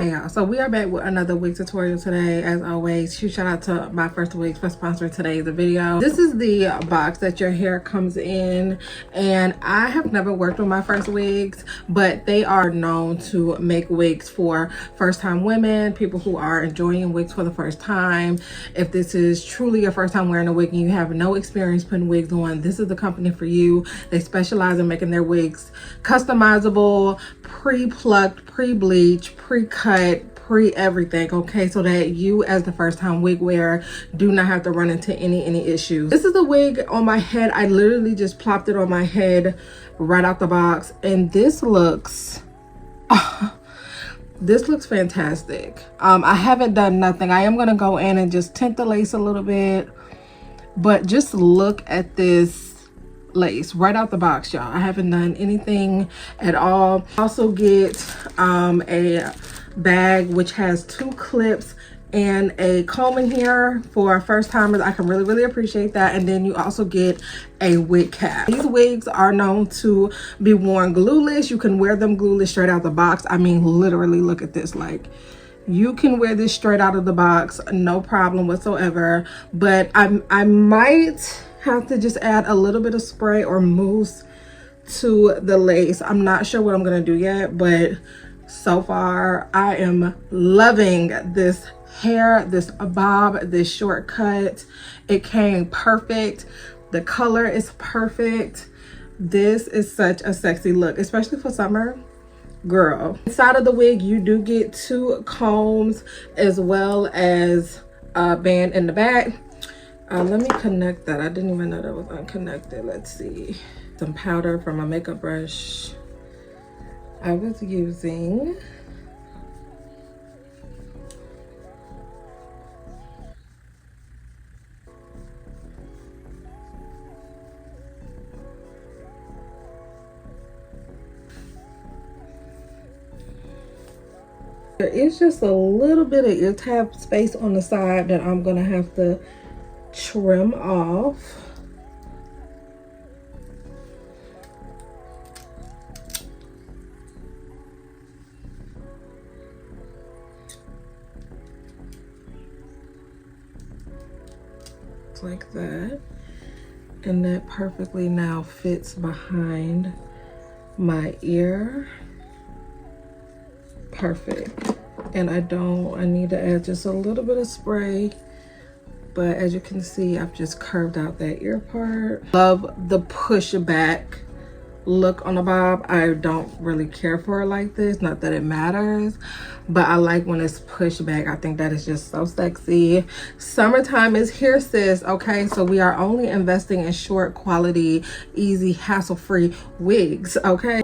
Hey y'all, so we are back with another wig tutorial today. As always, huge shout out to My First Wigs for sponsoring today's video. This is the box that your hair comes in, and I have never worked with My First Wigs, but they are known to make wigs for first-time women, people who are enjoying wigs for the first time. If this is truly your first time wearing a wig and you have no experience putting wigs on, this is the company for you. They specialize in making their wigs customizable, pre-plucked, pre-bleached, pre-cut, pre-everything, okay, so that you as the first time wig wearer do not have to run into any issues. This is the wig on my head. I literally just plopped it on my head right out the box, and this looks this looks fantastic. I haven't done nothing. I am gonna go in and just tint the lace a little bit, but just look at this lace right out the box, y'all. I haven't done anything at all. Also get a bag which has 2 clips and a comb in here for first timers. I can really appreciate that. And then you also get a wig cap. These wigs are known to be worn glueless. You can wear them glueless straight out the box. I mean, literally, look at this. Like, you can wear this straight out of the box, no problem whatsoever. But I might have to just add a little bit of spray or mousse to the lace. I'm not sure what I'm gonna do yet, but so far I am loving this hair, this bob, this shortcut. It came perfect. The color is perfect. This is such a sexy look, especially for summer. Girl, inside of the wig you do get 2 combs as well as a band in the back. Let me connect that. I didn't even know that was unconnected. Let's see. Some powder from a makeup brush I was using. There is just a little bit of ear tab space on the side that I'm gonna have to trim off. Like that, and that perfectly now fits behind my ear. Perfect. And I need to add just a little bit of spray, but as you can see, I've just curved out that ear part. Love the push back look on the bob. I don't really care for it like this, not that it matters, but I like when it's pushed back. I think that is just so sexy. Summertime is here, sis, okay? So we are only investing in short quality, easy, hassle-free wigs, okay?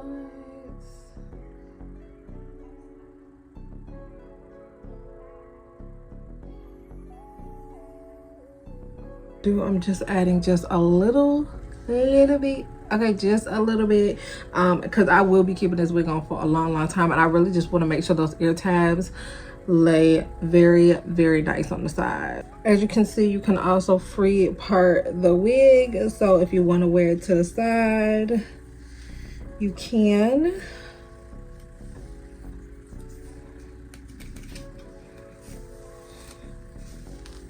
I'm just adding just a little bit, okay, just a little bit, because I will be keeping this wig on for a long time, and I really just want to make sure those ear tabs lay very nice on the side. As you can see, you can also free part the wig, so if you want to wear it to the side, you can.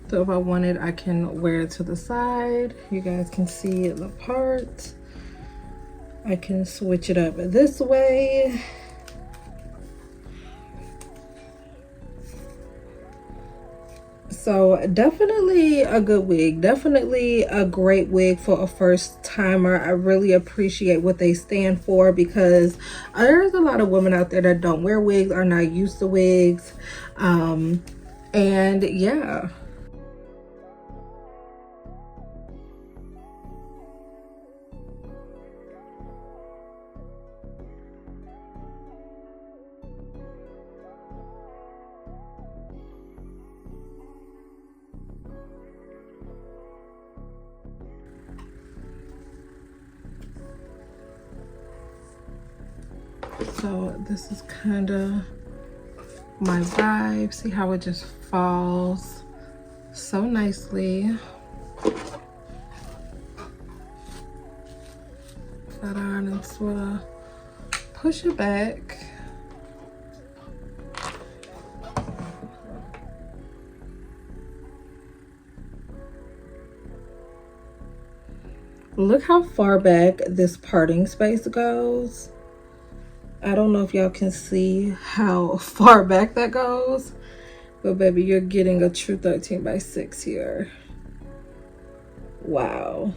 So if I wanted, I can wear it to the side. You guys can see the part. I can switch it up this way. So definitely a good wig, definitely a great wig for a first timer. I really appreciate what they stand for, because there's a lot of women out there that don't wear wigs, are not used to wigs, and yeah. So this is kind of my vibe. See how it just falls so nicely. Flat iron and sort of push it back. Look how far back this parting space goes. I don't know if y'all can see how far back that goes, but baby, you're getting a true 13x6 here. Wow.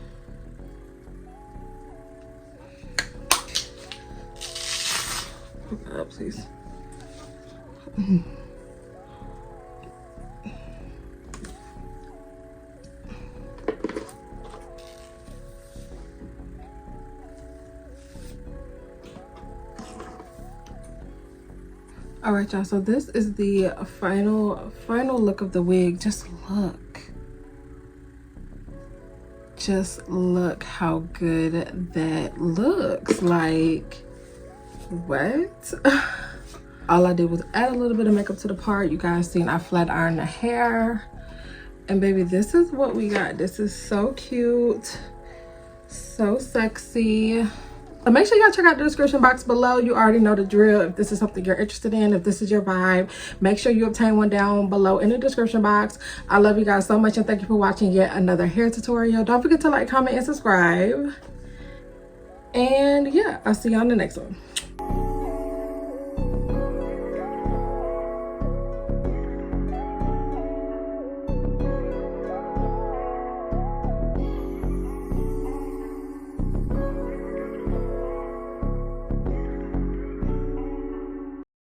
Oh, please. All right, y'all, so this is the final look of the wig. Just look how good that looks. Like, what? All I did was add a little bit of makeup to the part. You guys seen I flat ironed the hair, and baby, this is what we got. This is so cute, so sexy. So make sure y'all check out the description box below. You already know the drill. If this is something you're interested in, if this is your vibe, make sure you obtain one down below in the description box. I love you guys so much, and thank you for watching yet another hair tutorial. Don't forget to like, comment, and subscribe. And yeah, I'll see you on the next one.